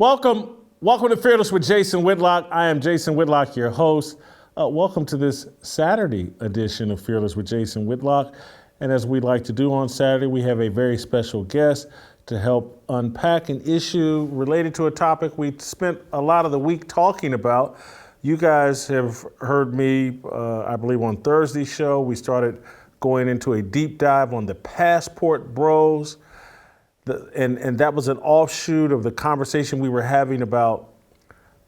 Welcome to Fearless with Jason Whitlock. I am Jason Whitlock, your host. Welcome to this Saturday edition of Fearless with Jason Whitlock. And as we like to do on Saturday, we have a very special guest to help unpack an issue related to a topic we spent a lot of the week talking about. You guys have heard me, I believe on Thursday's show, we started going into a deep dive on the passport bros. And that was an offshoot of the conversation we were having about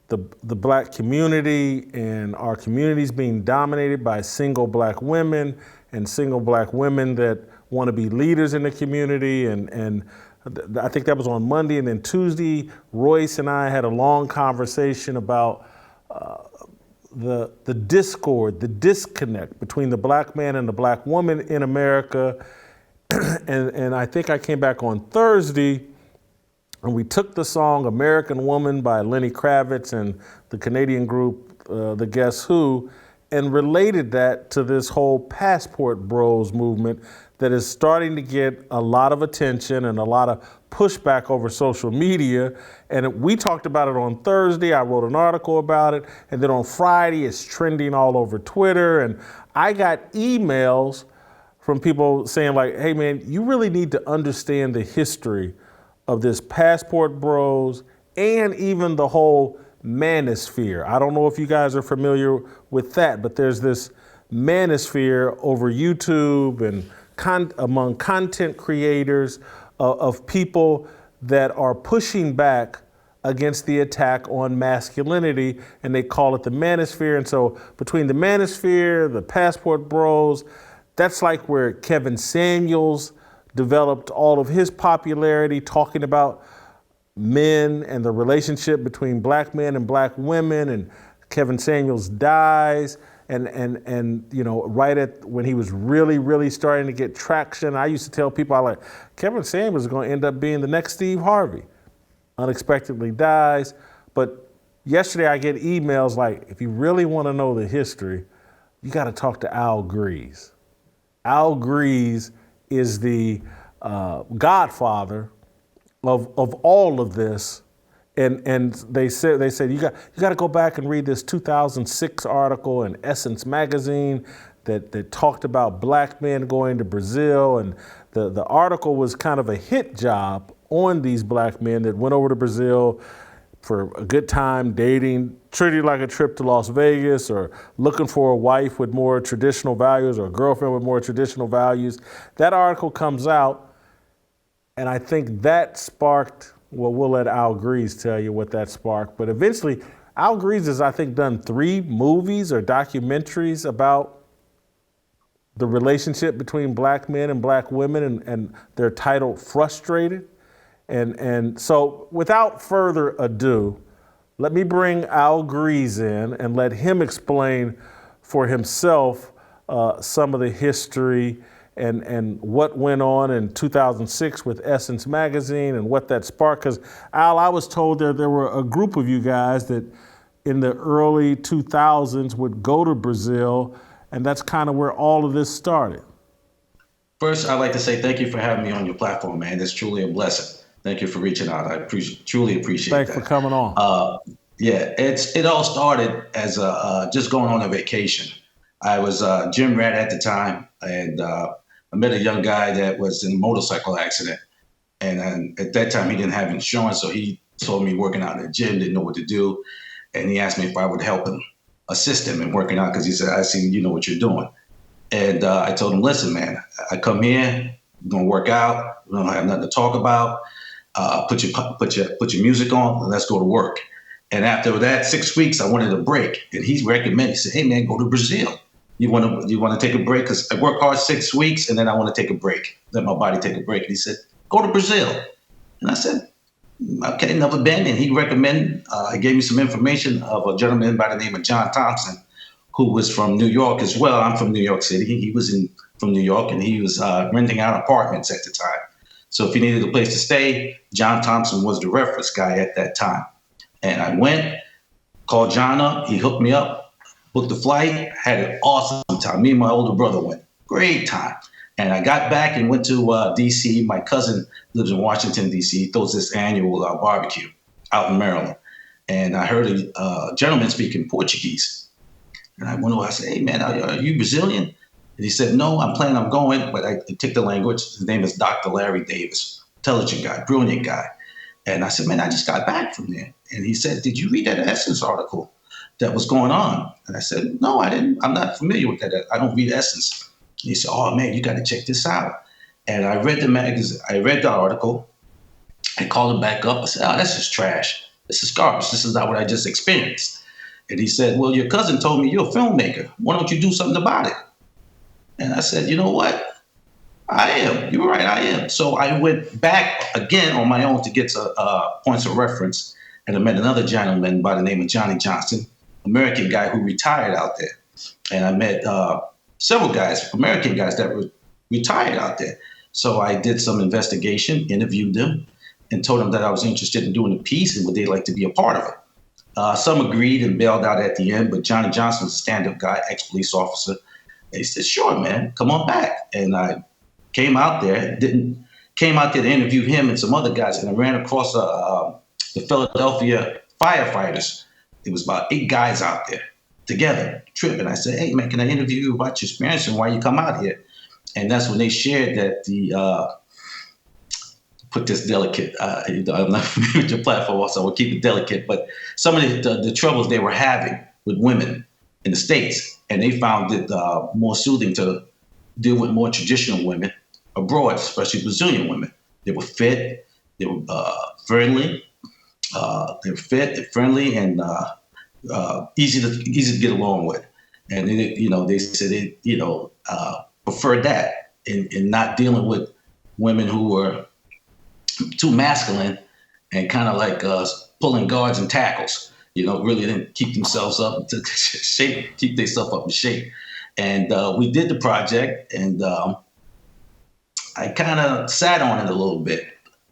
the black community and our communities being dominated by single black women and single black women that want to be leaders in the community. And I think that was on Monday. And then Tuesday, Royce and I had a long conversation about the discord, the disconnect between the black man and the black woman in America. And I think I came back on Thursday and we took the song American Woman by Lenny Kravitz and the Canadian group, the Guess Who, and related that to this whole passport bros movement that is starting to get a lot of attention and a lot of pushback over social media. And we talked about it on Thursday. I wrote an article about it. And then on Friday, it's trending all over Twitter. And I got emails from people saying like, hey man, you really need to understand the history of this passport bros and even the whole manosphere. I don't know if you guys are familiar with that, but there's this manosphere over YouTube and among content creators of people that are pushing back against the attack on masculinity, and they call it the manosphere. And so between the manosphere, the passport bros, that's like where Kevin Samuels developed all of his popularity, talking about men and the relationship between black men and black women. And Kevin Samuels dies, and you know, right at when he was really starting to get traction. I used to tell people, Kevin Samuels is going to end up being the next Steve Harvey. Unexpectedly dies. But yesterday I get emails like, if you really want to know the history, you got to talk to Al Greeze. Al Greeze is the godfather of all of this, and they said you got to go back and read this 2006 article in Essence magazine that talked about black men going to Brazil, and the article was kind of a hit job on these black men that went over to Brazil for a good time, dating, treating it like a trip to Las Vegas, or looking for a wife with more traditional values or a girlfriend with more traditional values. That article comes out, and I think that sparked, well, we'll let Al Greeze tell you what that sparked, but eventually, Al Greeze has, I think, done 3 movies or documentaries about the relationship between black men and black women, and they're titled Frustrated. And so without further ado, let me bring Al Greeze in and let him explain for himself some of the history and what went on in 2006 with Essence magazine and what that sparked. Because Al, I was told there were a group of you guys that in the early 2000s would go to Brazil, and that's kind of where all of this started. First, I'd like to say thank you for having me on your platform, man. It's truly a blessing. Thank you for reaching out. I truly appreciate Thanks that. Thanks for coming on. It all started as just going on a vacation. I was a gym rat at the time, and I met a young guy that was in a motorcycle accident. And at that time, he didn't have insurance, so he saw me working out in the gym, didn't know what to do. And he asked me if I would help him, assist him in working out, because he said, I see you know what you're doing. And I told him, listen, man, I come here, we're going to work out, we don't have nothing to talk about. Put your music on and let's go to work. And after that 6 weeks, I wanted a break. And he recommended, he said, hey man, go to Brazil. You want to take a break? Because I work hard 6 weeks and then I want to take a break. Let my body take a break. And he said, go to Brazil. And I said, okay, never been. And he recommended, he gave me some information of a gentleman by the name of John Thompson, who was from New York as well. I'm from New York City. He was from New York, and he was renting out apartments at the time. So if you needed a place to stay, John Thompson was the reference guy at that time. And I went, called John up, he hooked me up, booked the flight, had an awesome time. Me and my older brother went, great time. And I got back and went to D.C. My cousin lives in Washington, D.C. He throws this annual barbecue. out in Maryland. And I heard a gentleman speaking Portuguese. And I went over, I said, hey, man, are you Brazilian? And he said, no, I'm planning on going, but I took the language. His name is Dr. Larry Davis, intelligent guy, brilliant guy. And I said, man, I just got back from there. And he said, did you read that Essence article that was going on? And I said, no, I didn't. I'm not familiar with that. I don't read Essence. And he said, oh, man, you got to check this out. And I read the magazine. I read the article. I called him back up. I said, oh, that's just trash. This is garbage. This is not what I just experienced. And he said, well, your cousin told me you're a filmmaker. Why don't you do something about it? And I said, you know what? I am. You're right, I am. So I went back again on my own to get to points of reference. And I met another gentleman by the name of Johnny Johnson, American guy who retired out there. And I met several guys, American guys that were retired out there. So I did some investigation, interviewed them, and told them that I was interested in doing a piece and would they like to be a part of it. Some agreed and bailed out at the end, but Johnny Johnson was a stand-up guy, ex-police officer. He said, sure, man, come on back. And I came out there to interview him and some other guys, and I ran across the Philadelphia firefighters. There was about 8 guys out there together, tripping. I said, hey, man, can I interview you about your experience and why you come out here? And that's when they shared that put this delicate, I'm not familiar with your platform, so we'll keep it delicate, but some of the troubles they were having with women in the States, and they found it more soothing to deal with more traditional women abroad, especially Brazilian women. They were fit, they were friendly, they're friendly, and easy to get along with. And they said they preferred that in not dealing with women who were too masculine and kind of like pulling guards and tackles. Really didn't keep themselves up to shape, keep themselves up in shape. And we did the project, and I kind of sat on it a little bit.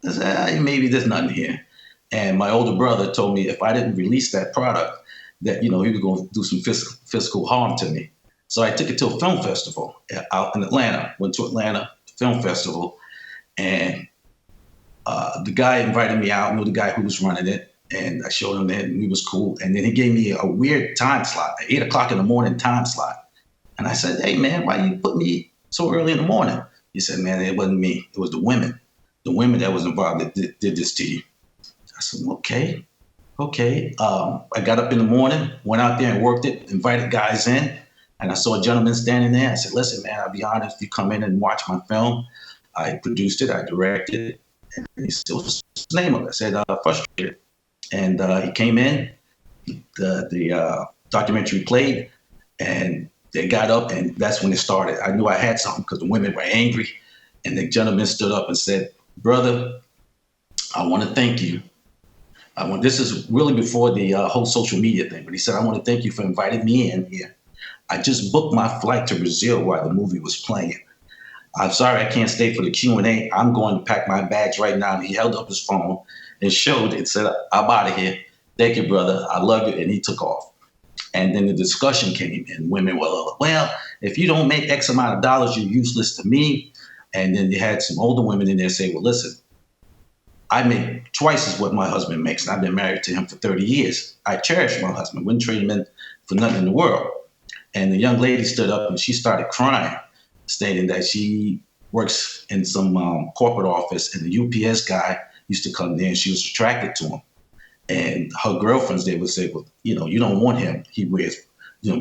I said, maybe there's nothing here. And my older brother told me if I didn't release that product, that he was going to do some physical harm to me. So I took it to a film festival out in Atlanta. Went to Atlanta Film Festival, and the guy invited me out. I knew the guy who was running it. And I showed him that, and he was cool. And then he gave me a weird time slot, an 8 o'clock in the morning time slot. And I said, hey, man, why you put me so early in the morning? He said, man, it wasn't me. It was the women that was involved that did this to you. I said, okay. I got up in the morning, went out there and worked it, invited guys in. And I saw a gentleman standing there. I said, listen, man, I'll be honest, if you come in and watch my film, I produced it, I directed it. And he said, what's his name of it? I said, Frustrated. And he came in, the documentary played, and they got up, and that's when it started. I knew I had something because the women were angry, and the gentleman stood up and said, brother, I want to thank you. This is really before the whole social media thing, but he said, I want to thank you for inviting me in here. I just booked my flight to Brazil while the movie was playing. I'm sorry I can't stay for the Q&A. I'm going to pack my bags right now. And he held up his phone and showed it and said, I'm out of here. Thank you, brother. I love you. And he took off. And then the discussion came, and women were, well, if you don't make X amount of dollars, you're useless to me. And then they had some older women in there say, well, listen, I make twice as what my husband makes, and I've been married to him for 30 years. I cherish my husband, wouldn't trade him in for nothing in the world. And the young lady stood up and she started crying, stating that she works in some corporate office, and the UPS guy used to come there, and she was attracted to him. And her girlfriends, they would say, well, you don't want him. He wears,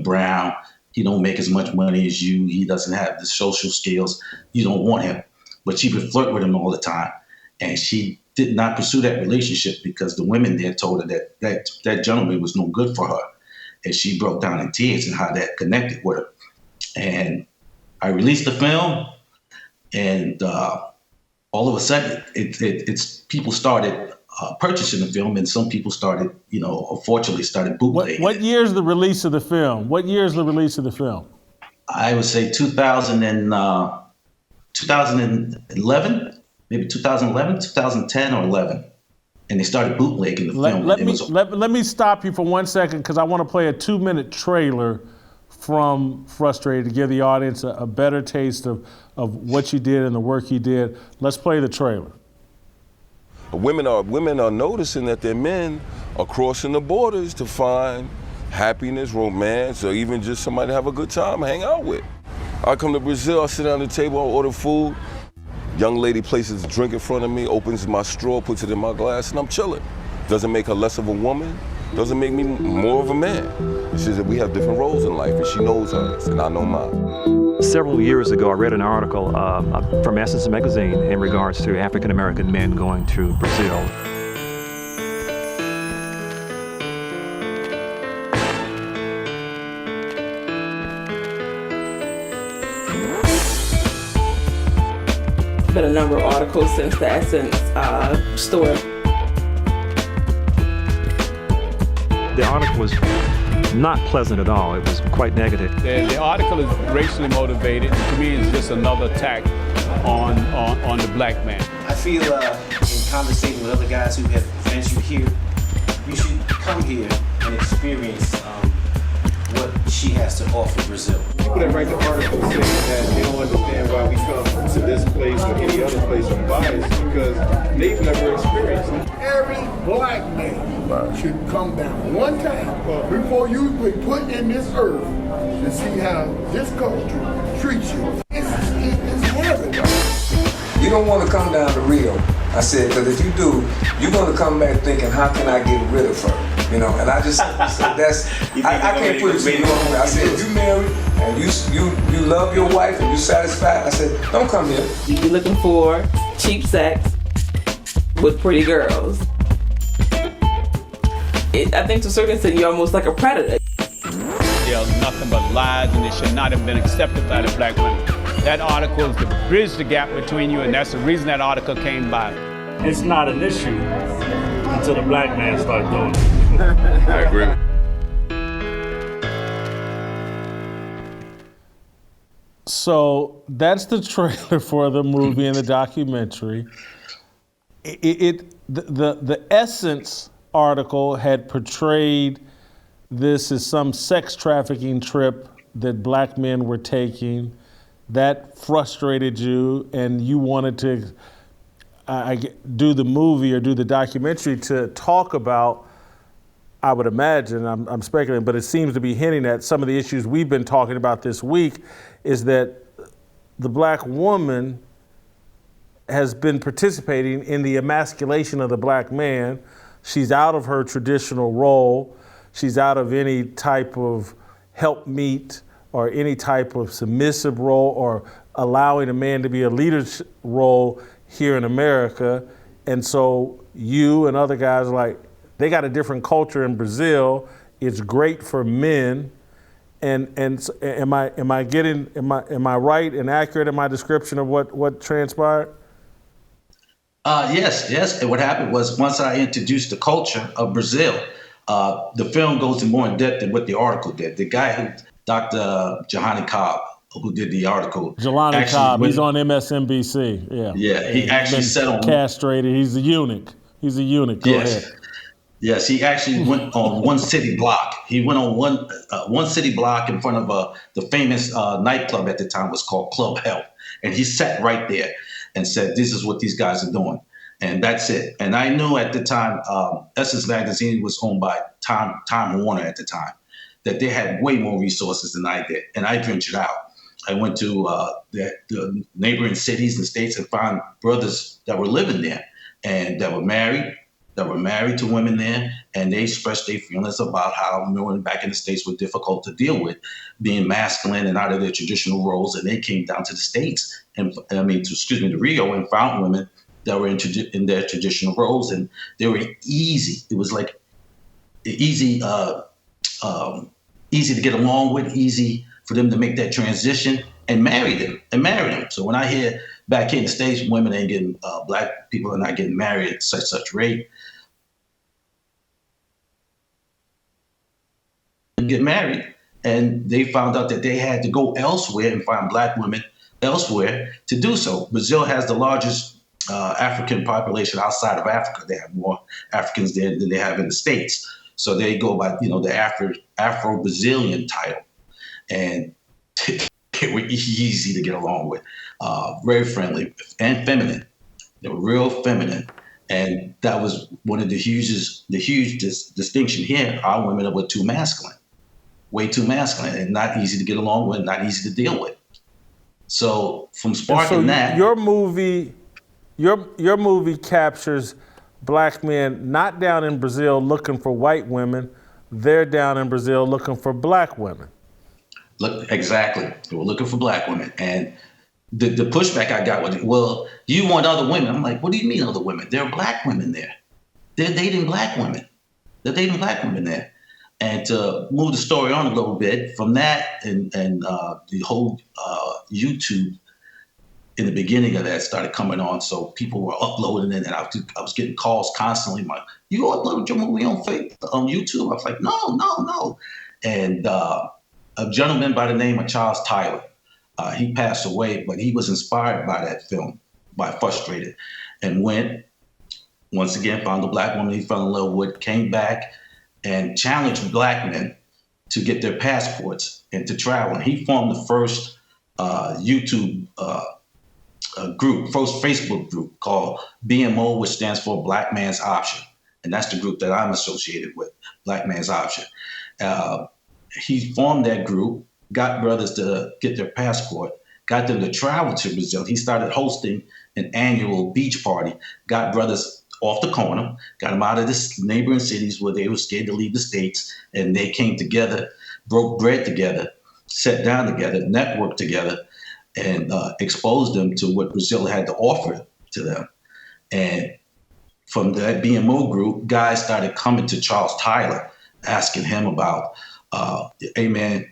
brown. He don't make as much money as you. He doesn't have the social skills. You don't want him. But she would flirt with him all the time. And she did not pursue that relationship because the women there told her that gentleman was no good for her. And she broke down in tears and how that connected with her. And I released the film, and all of a sudden, it's people started purchasing the film, and some people started, unfortunately, started bootlegging. What year is the release of the film? I would say 2011, maybe 2011, 2010 or 11. And they started bootlegging the film. Let me stop you for 1 second, because I want to play a 2-minute trailer from Frustrated to give the audience a better taste of what you did and the work you did. Let's play the trailer. Women are noticing that their men are crossing the borders to find happiness, romance, or even just somebody to have a good time, hang out with. I come to Brazil, I sit down at the table, I order food. Young lady places a drink in front of me, opens my straw, puts it in my glass, and I'm chilling. Doesn't make her less of a woman, doesn't make me more of a man. It's just that we have different roles in life, and she knows hers, and I know mine. Several years ago, I read an article from Essence magazine in regards to African American men going to Brazil. Been a number of articles since the Essence store. The article was not pleasant at all. It was quite negative. The article is racially motivated. To me, it's just another attack on the black man. I feel in conversating with other guys who have ventured here, you should come here and experience what she has to offer Brazil. People that write the articles say that they don't understand why we come to this place or any other place or bias because they've never experienced it. Every black man should come down one time before you be put in this earth to see how this culture treats you. It's heaven. You don't want to come down to Rio. I said, because if you do, you're going to come back thinking, how can I get rid of her? You know, and I just said, I can't put it to you on. I said, if you married and you love your wife and you satisfied, I said, don't come here. You'd be looking for cheap sex with pretty girls. I think to a certain extent, you're almost like a predator. There's nothing but lies, and it should not have been accepted by the black women. That article is to bridge the gap between you, and that's the reason that article came by. It's not an issue until the black man starts doing it. I agree. So that's the trailer for the movie and the documentary. The Essence article had portrayed this as some sex trafficking trip that black men were taking. That frustrated you, and you wanted to do the movie or do the documentary to talk about, I would imagine, I'm speculating, but it seems to be hinting at some of the issues we've been talking about this week, is that the black woman has been participating in the emasculation of the black man. She's out of her traditional role. She's out of any type of helpmeet or any type of submissive role or allowing a man to be a leadership role here in America. And so you and other guys they got a different culture in Brazil. It's great for men. And am I right and accurate in my description of what transpired? Yes. And what happened was once I introduced the culture of Brazil, the film goes more in depth than what the article did. The guy who, Dr. Johanny Cobb, who did the article. Jelani Cobb, he's on MSNBC. Yeah. Yeah, he actually said on castrated. He's a eunuch. Go ahead. Yes, he actually went on one city block. He went on one city block in front of the famous nightclub at the time was called Club Hell, and he sat right there and said, "This is what these guys are doing," and that's it. And I knew at the time, Essence magazine was owned by Time Warner at the time, that they had way more resources than I did, and I ventured out. I went to the neighboring cities and states and found brothers that were living there and that were married to women there, and they expressed their feelings about how women back in the States were difficult to deal with, being masculine and out of their traditional roles, and they came down to the States, to Rio, and found women that were in their traditional roles, and they were easy. It was like easy to get along with, easy for them to make that transition and marry them. So when I hear back here in the States, women ain't getting, black people are not getting married at such rate, and get married, and they found out that they had to go elsewhere and find black women elsewhere to do so. Brazil has the largest African population outside of Africa. They have more Africans there than they have in the States. So they go by, the Afro-Brazilian title. And they were easy to get along with, very friendly and feminine. They were real feminine. And that was one of the huge distinction here. Our women were too masculine, way too masculine, and not easy to get along with, not easy to deal with. So from sparking that, your movie captures black men not down in Brazil looking for white women, they're down in Brazil looking for black women. Look, exactly, they were looking for black women, and the pushback I got was, well, you want other women. I'm like, what do you mean other women? There are black women there. They're dating black women. They're dating black women there. And to move the story on a little bit, from that and the whole YouTube in the beginning of that started coming on. So people were uploading it, and I was getting calls constantly. Like, you uploaded your movie on YouTube? I was like, no. And a gentleman by the name of Charles Tyler, he passed away, but he was inspired by that film, by Frustrated, and went, once again, found a black woman he fell in love with, came back and challenged black men to get their passports and to travel. And he formed the first YouTube group, first Facebook group called BMO, which stands for Black Man's Option. And that's the group that I'm associated with, Black Man's Option. He formed that group, got brothers to get their passport, got them to travel to Brazil. He started hosting an annual beach party, got brothers off the corner, got them out of the neighboring cities where they were scared to leave the States, and they came together, broke bread together, sat down together, networked together, and exposed them to what Brazil had to offer to them. And from that BMO group, guys started coming to Charles Tyler, asking him about, hey man,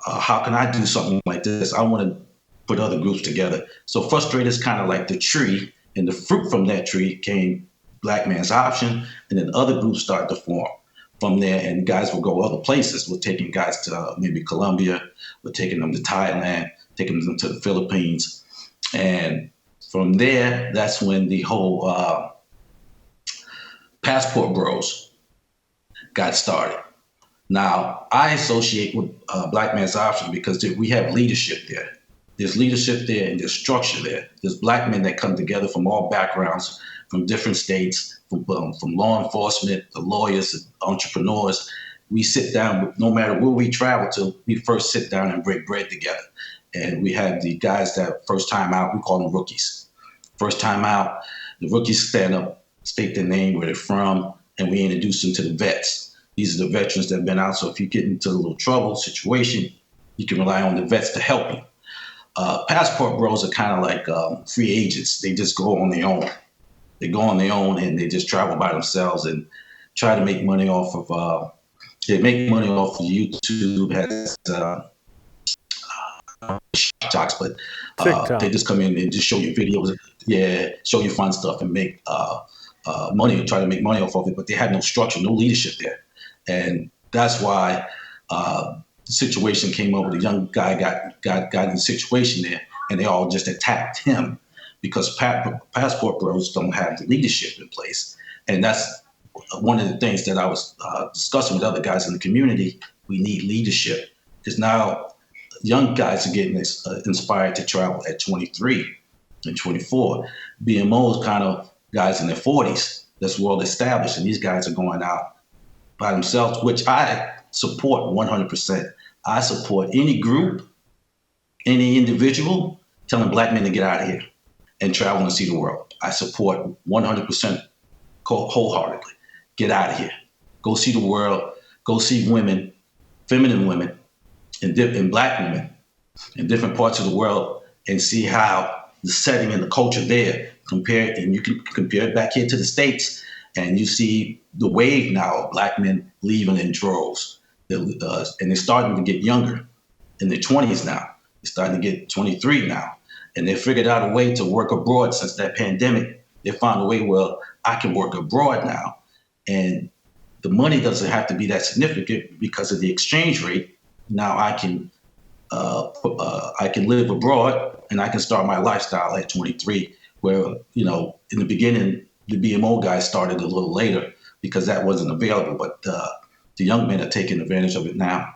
how can I do something like this? I want to put other groups together. So Frustrated is kind of like the tree, and the fruit from that tree came Black Man's Option, and then other groups started to form from there, and guys will go other places. We're taking guys to maybe Colombia, we're taking them to Thailand, taking them to the Philippines. And from there, that's when the whole Passport Bros got started. Now, I associate with Black Man's Option because we have leadership there. There's leadership there and there's structure there. There's black men that come together from all backgrounds, from different states, from law enforcement, the lawyers, the entrepreneurs. We sit down, no matter where we travel to, we first sit down and break bread together. And we have the guys that first time out, we call them rookies. First time out, the rookies stand up, state their name, where they're from, and we introduce them to the vets. These are the veterans that have been out. So if you get into a little trouble situation, you can rely on the vets to help you. Passport Bros are kind of like free agents. They just go on their own. They go on their own and they just travel by themselves and try to make money off of, they make money off of YouTube, has TikToks, but they just come in and just show you videos, show you fun stuff and make money and try to make money off of it, but they have no structure, no leadership there. And that's why the situation came over. The young guy got in a situation there, and they all just attacked him because Passport Bros don't have the leadership in place. And that's one of the things that I was discussing with other guys in the community. We need leadership because now young guys are getting inspired to travel at 23 and 24. BMO is kind of guys in their 40s that's well established, and these guys are going out by themselves, which I support 100%. I support any group, any individual telling black men to get out of here and travel and see the world. I support 100% wholeheartedly. Get out of here. Go see the world. Go see women, feminine women, and black women in different parts of the world and see how the setting and the culture there compare, and you can compare it back here to the States, and you see the wave now of black men leaving in droves. And they're starting to get younger in their 20s now. They're starting to get 23 now. And they figured out a way to work abroad since that pandemic. They found a way, well, I can work abroad now. And the money doesn't have to be that significant because of the exchange rate. Now I can live abroad and I can start my lifestyle at 23, where, you know, in the beginning, the BMO guys started a little later because that wasn't available, but the young men are taking advantage of it now.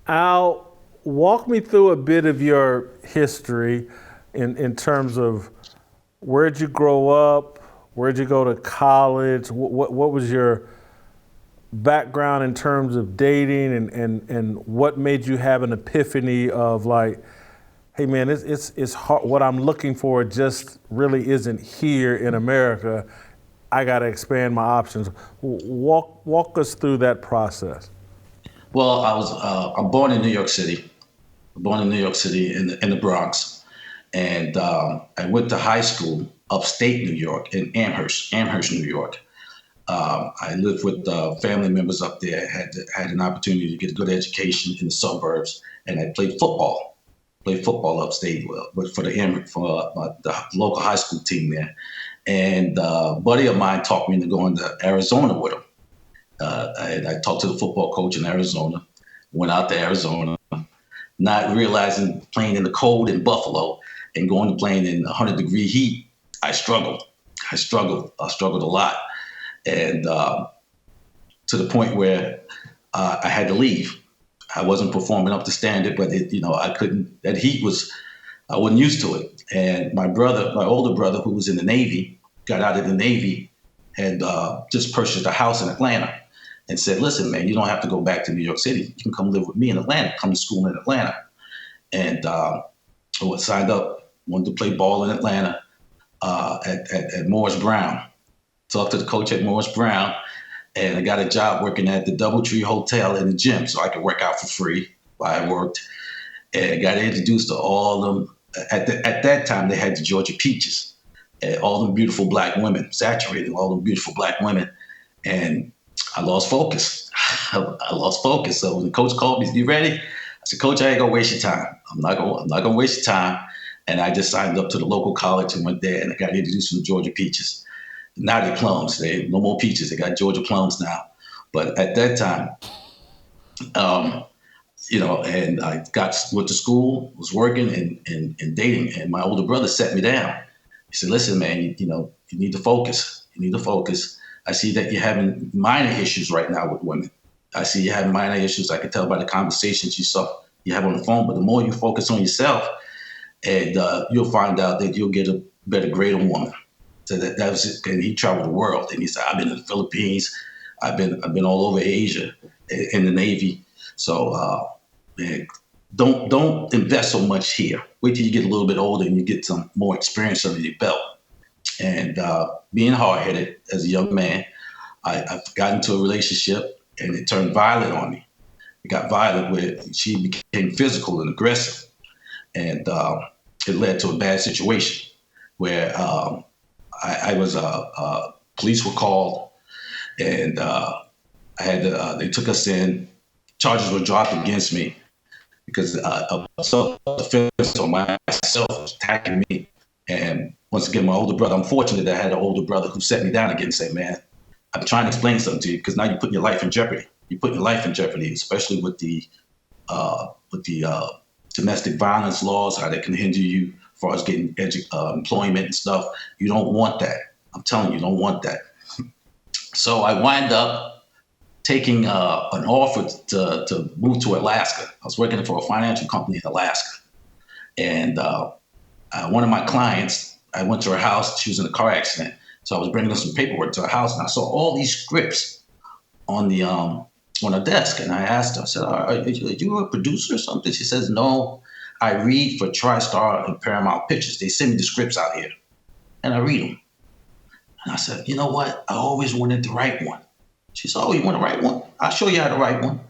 Al, walk me through a bit of your history in terms of Where'd you grow up? Where'd you go to college? What was your background in terms of dating, and what made you have an epiphany of like, hey man, it's hard. What I'm looking for just really isn't here in America. I got to expand my options. Walk us through that process. Well, I'm born in New York City. Born in New York City in the Bronx, and I went to high school upstate New York in Amherst, New York. I lived with family members up there. Had an opportunity to get a good education in the suburbs, and I played football. Played football upstate for the local high school team there. And a buddy of mine talked me into going to Arizona with him. I talked to the football coach in Arizona. Went out to Arizona, not realizing playing in the cold in Buffalo and going to playing in 100-degree heat. I struggled a lot. And to the point where I had to leave. I wasn't performing up to standard, but I couldn't. That heat I wasn't used to it. And my older brother, who was in the Navy, got out of the Navy, had just purchased a house in Atlanta, and said, "Listen, man, you don't have to go back to New York City. You can come live with me in Atlanta. Come to school in Atlanta." And I signed up, wanted to play ball in Atlanta at Morris Brown. Talked to the coach at Morris Brown, and I got a job working at the Doubletree Hotel in the gym, so I could work out for free while I worked. And I got introduced to all of them. At that time, they had the Georgia Peaches, and all them beautiful black women, saturated all them beautiful black women, and I lost focus. So when the coach called me, "You ready?" I said, "Coach, I ain't gonna waste your time. I'm not gonna waste your time." And I just signed up to the local college and went there, and I got introduced to the Georgia Peaches. Now they plums. They no more peaches. They got Georgia plums now. But at that time, and I went to school, was working and dating, and my older brother sat me down. He said, "Listen, man, you need to focus. You need to focus. I see that you're having minor issues right now with women. I see you having minor issues. I can tell by the conversations you have on the phone. But the more you focus on yourself, and you'll find out that you'll get a better grade on woman." So that was it. And he traveled the world, and he said, "I've been in the Philippines. I've been all over Asia in the Navy. So man, don't invest so much here. Wait till you get a little bit older and you get some more experience under your belt." And being hard-headed as a young man, I got into a relationship, and it turned violent on me. It got violent where she became physical and aggressive, and it led to a bad situation where I was police were called, and they took us in. Charges were dropped against me because of self-defense on myself, attacking me. And once again, my older brother, I'm fortunate that I had an older brother who sat me down again and said, "Man, I'm trying to explain something to you because now you're putting your life in jeopardy. You're putting your life in jeopardy, especially with the domestic violence laws, how they can hinder you as far as getting employment and stuff. You don't want that. I'm telling you, you don't want that." So I wind up taking an offer to move to Alaska. I was working for a financial company in Alaska. And one of my clients, I went to her house. She was in a car accident. So I was bringing her some paperwork to her house, and I saw all these scripts on her desk. And I asked her, I said, "Are you a producer or something?" She says, "No, I read for TriStar and Paramount Pictures. They send me the scripts out here, and I read them." And I said, "You know what? I always wanted to write one." She said, "Oh, you want to write one? I'll show you how to write one."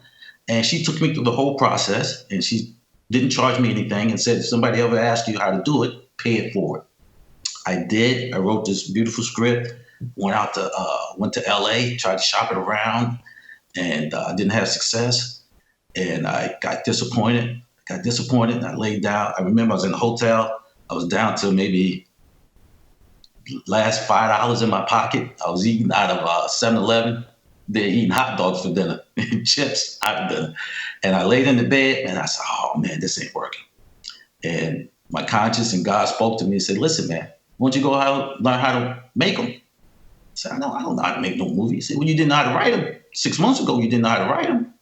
And she took me through the whole process, and she didn't charge me anything and said, "If somebody ever asks you how to do it, pay it forward." I did. I wrote this beautiful script, went to LA, tried to shop it around, and didn't have success. And I got disappointed. And I laid down. I remember I was in a hotel. I was down to maybe last $5 in my pocket. I was eating out of 7-Eleven. They're eating hot dogs for dinner, chips after dinner. And I laid in the bed, and I said, "Oh, man, this ain't working." And my conscience and God spoke to me and said, "Listen, man, why don't you go learn how to make them?" I said, I don't know how to make no movie." He said, "Well, you didn't know how to write them. 6 months ago, you didn't know how to write them.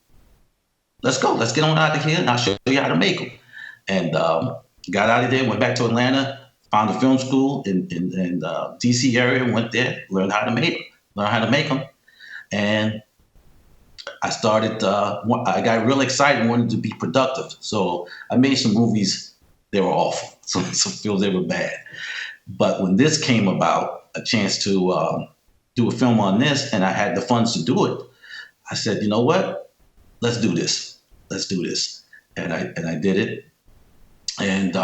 Let's go. Let's get on out of here, and I'll show you how to make them." And got out of there, went back to Atlanta, found a film school in DC area, went there, learned how to make them. And I started, I got real excited and wanted to be productive. So I made some movies, they were awful. Some films, they were bad. But when this came about, a chance to do a film on this, and I had the funds to do it, I said, you know what? Let's do this. And I did it. And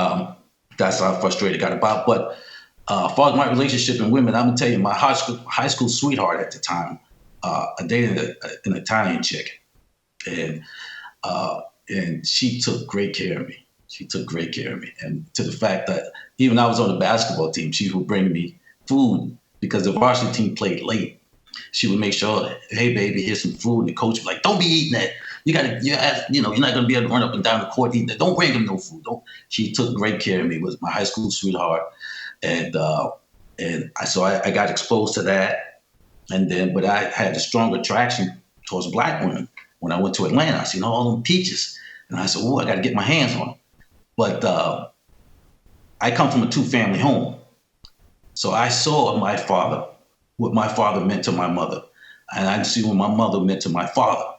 that's how frustrated I got about. But as far as my relationship with women, I'm gonna tell you, my high school sweetheart at the time, I dated an Italian chick, and she took great care of me. And to the fact that even I was on the basketball team, she would bring me food because the varsity team played late. She would make sure, hey baby, here's some food, and the coach would be like, don't be eating that. You're not gonna be able to run up and down the court eating that. Don't bring him no food. She took great care of me. Was my high school sweetheart, and I got exposed to that, but I had a strong attraction towards black women when I went to Atlanta. I seen all them peaches, and I said, oh, I got to get my hands on them. But I come from a 2-family home, so I saw what my father meant to my mother, and I see what my mother meant to my father.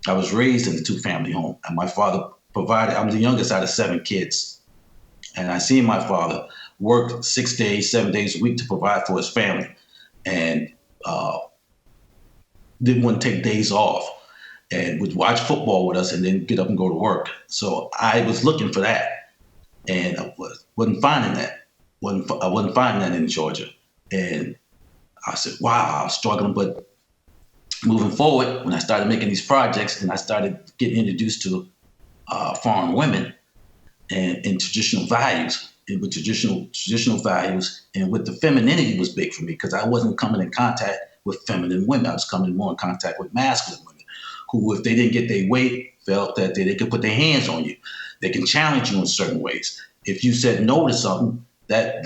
I was raised in a 2-family home, and my father provided. I'm the youngest out of 7 kids, and I seen my father work 6 days, 7 days a week to provide for his family, and didn't want to take days off, and would watch football with us and then get up and go to work. So I was looking for that, and I wasn't finding that. I wasn't finding that in Georgia, and I said, wow, I was struggling. But moving forward, when I started making these projects and I started getting introduced to foreign women and traditional values, and with traditional values, and with the femininity was big for me because I wasn't coming in contact with feminine women. I was coming more in contact with masculine women who, if they didn't get their way, felt that they could put their hands on you. They can challenge you in certain ways. If you said no to something, that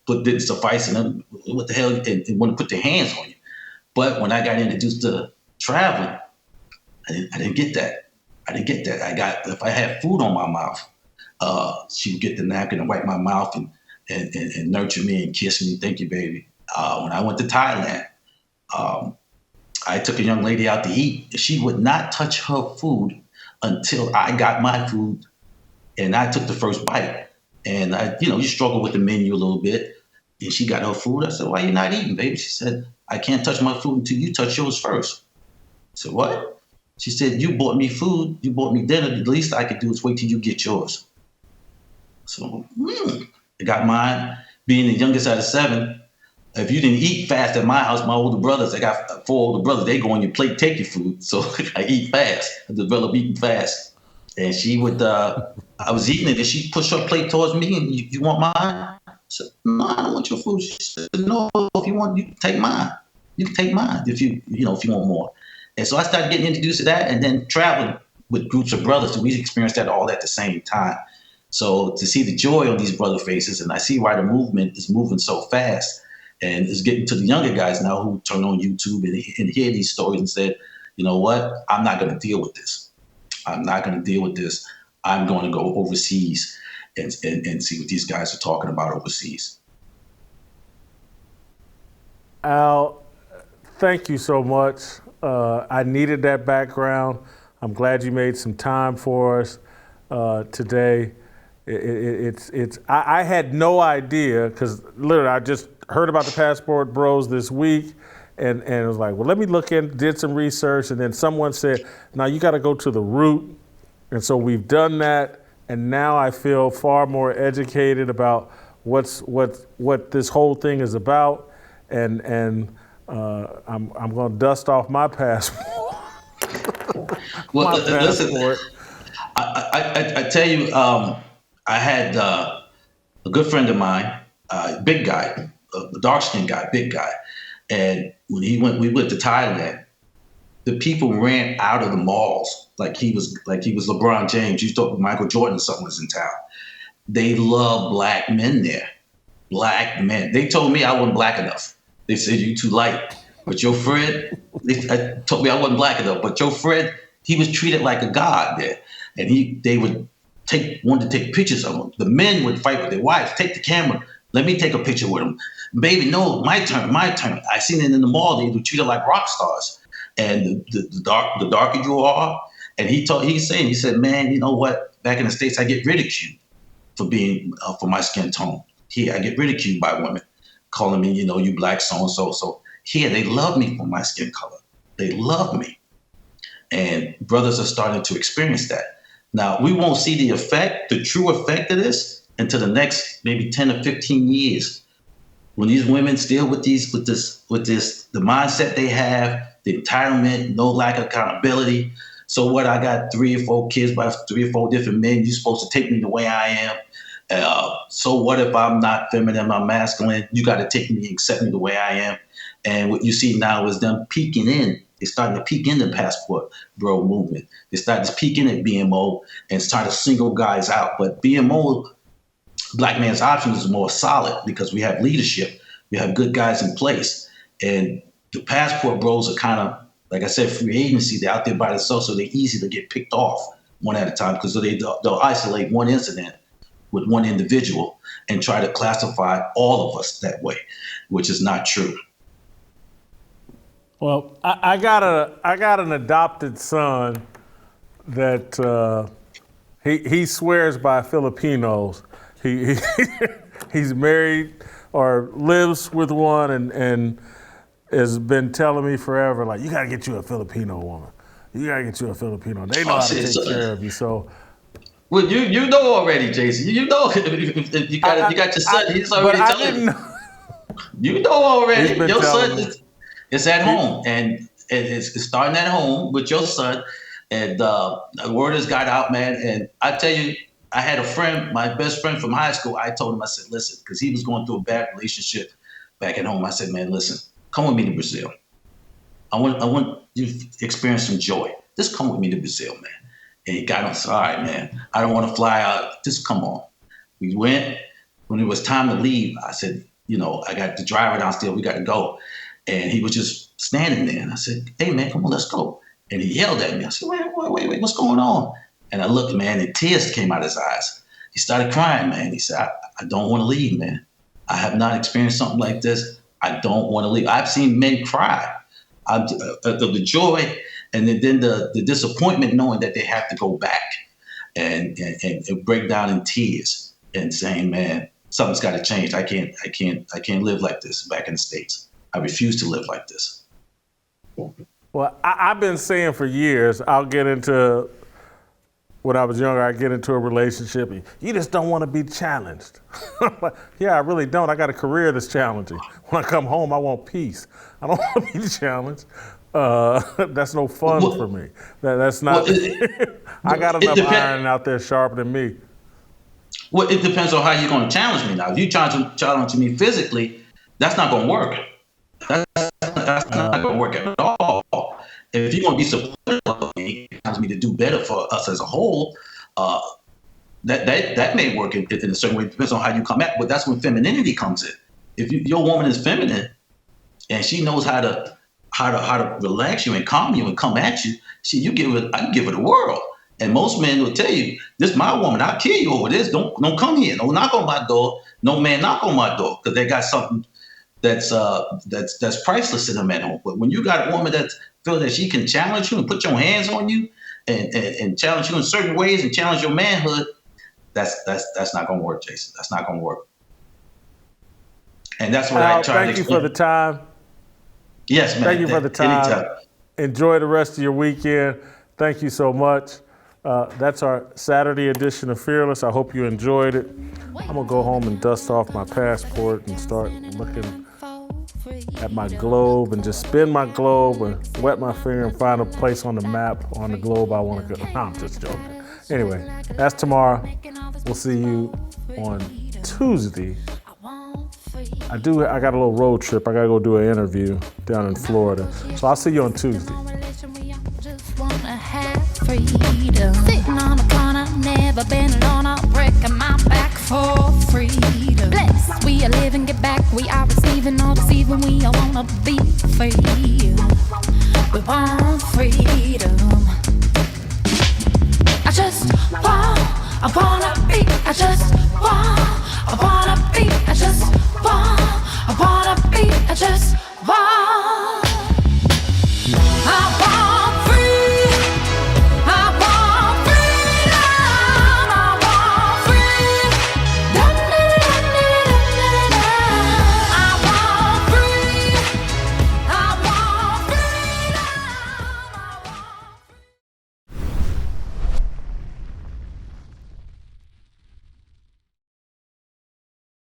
didn't suffice, and what the hell, and want to put their hands on you. But when I got introduced to traveling, I didn't get that. If I had food on my mouth, she would get the napkin and wipe my mouth and nurture me and kiss me. Thank you, baby. When I went to Thailand, I took a young lady out to eat. She would not touch her food until I got my food and I took the first bite. And you struggle with the menu a little bit. And she got her food. I said, why you not eating, baby? She said, I can't touch my food until you touch yours first. I said, what? She said, you bought me food, you bought me dinner. The least I could do is wait till you get yours. So I got mine. Being the youngest out of 7, if you didn't eat fast at my house, my older brothers, I got 4 older brothers, they go on your plate, take your food. So I eat fast. I developed eating fast. And she would, I was eating it and she pushed her plate towards me and you want mine? I said, no, I don't want your food. She said, no, if you want, you can take mine. You can take mine if you want more. And so I started getting introduced to that and then traveling with groups of brothers. So we experienced that all at the same time. So to see the joy on these brother faces, and I see why the movement is moving so fast and is getting to the younger guys now who turn on YouTube and hear these stories and said, you know what, I'm not going to deal with this. I'm not going to deal with this. I'm going to go overseas and see what these guys are talking about overseas. Al, thank you so much. I needed that background. I'm glad you made some time for us today. I had no idea, because literally I just heard about the Passport Bros this week, and it was like, well, let me look in, did some research, and then someone said, now you got to go to the root. And so we've done that, and now I feel far more educated about what this whole thing is about, and I'm going to dust off my passport. Well, listen, I tell you, I had a good friend of mine, big guy, a dark-skinned guy, big guy, and when we went to Thailand, the people ran out of the malls like he was LeBron James. You thought Michael Jordan or something was in town. They love black men there. Black men. They told me I wasn't black enough. They said, you too light. But your friend, they told me I wasn't black enough. But your friend, he was treated like a god there. And they would wanted to take pictures of him. The men would fight with their wives, take the camera, Let me take a picture with him. Baby, no, my turn. I seen it in the mall. They treat her like rock stars. And the darker you are, and he said, man, you know what? Back in the States, I get ridiculed for my skin tone. Here, I get ridiculed by women, calling me, you black so-and-so. So here, they love me for my skin color. They love me. And brothers are starting to experience that. Now, we won't see the true effect of this until the next maybe 10 or 15 years. When these women still with the mindset they have, the entitlement, no lack of accountability. So what? I got 3 or 4 kids by 3 or 4 different men. You're supposed to take me the way I am. So what if I'm not feminine, I'm masculine? You got to take me, accept me the way I am. And what you see now is them peeking in. They're starting to peek in the passport bro movement. They started peeking at BMO and starting to single guys out. But BMO, Black Man's Options, is more solid because we have leadership. We have good guys in place. And the passport bros are kind of, like I said, free agency. They're out there by themselves, so they're easy to get picked off one at a time because they'll isolate one incident with one individual and try to classify all of us that way, which is not true. Well, I got an adopted son that he swears by Filipinos. He's married or lives with one and has been telling me forever, like, you gotta get you a Filipino woman. You gotta get you a Filipino. They know how to take care of you. So, well, you know already, Jason. You know you got your son. He's already telling you. You know already. Your son is at home, and it's starting at home with your son. And the word has got out, man. And I tell you, I had a friend, my best friend from high school. I told him, I said, listen, because he was going through a bad relationship back at home. I said, man, listen, come with me to Brazil. I want you to experience some joy. Just come with me to Brazil, man. And he got us, all right, man. I don't want to fly out. Just come on. We went. When it was time to leave, I said, I got the driver downstairs. We got to go. And he was just standing there. And I said, hey, man, come on, let's go. And he yelled at me. I said, wait, what's going on? And I looked, man, and tears came out of his eyes. He started crying, man. He said, I don't want to leave, man. I have not experienced something like this. I don't want to leave. I've seen men cry of the joy and then the disappointment knowing that they have to go back and break down in tears and saying, man, something's got to change. I can't live like this back in the States. I refuse to live like this. Well, I've been saying for years, when I was younger, I'd get into a relationship. You just don't want to be challenged. Yeah, I really don't. I got a career that's challenging. When I come home, I want peace. I don't want to be challenged. That's no fun for me. That's not. I got enough iron out there sharper than me. Well, it depends on how you're going to challenge me now. If you challenge me physically, that's not going to work. That's not going to work at all. If you're going to be supportive of me, challenge me to do better for us as a whole, that may work in a certain way. It depends on how you come at. But that's when femininity comes in. If your woman is feminine and she knows how to relax you and calm you and come at you, I can give her the world. And most men will tell you, this is my woman. I'll kill you over this. Don't come here. Don't knock on my door. No man knock on my door because they got something that's priceless in them at home. But when you got a woman that feels that she can challenge you and put your hands on you and challenge you in certain ways and challenge your manhood, that's not going to work, Jason. That's not going to work. And that's what I try to explain. Thank you for the time. Yes, man. Thank you for the time. Anytime. Enjoy the rest of your weekend. Thank you so much. That's our Saturday edition of Fearless. I hope you enjoyed it. I'm going to go home and dust off my passport and start looking at my globe and just spin my globe and wet my finger and find a place on the map on the globe I want to go. No, I'm just joking. Anyway, that's tomorrow. We'll see you on Tuesday. I got a little road trip. I got to go do an interview down in Florida. So I'll see you on Tuesday. Freedom. Sitting on a corner, never been alone. I'm breaking my back for freedom. Blessed, we are living, get back. We are receiving, all deceiving. We all wanna be free. We want freedom.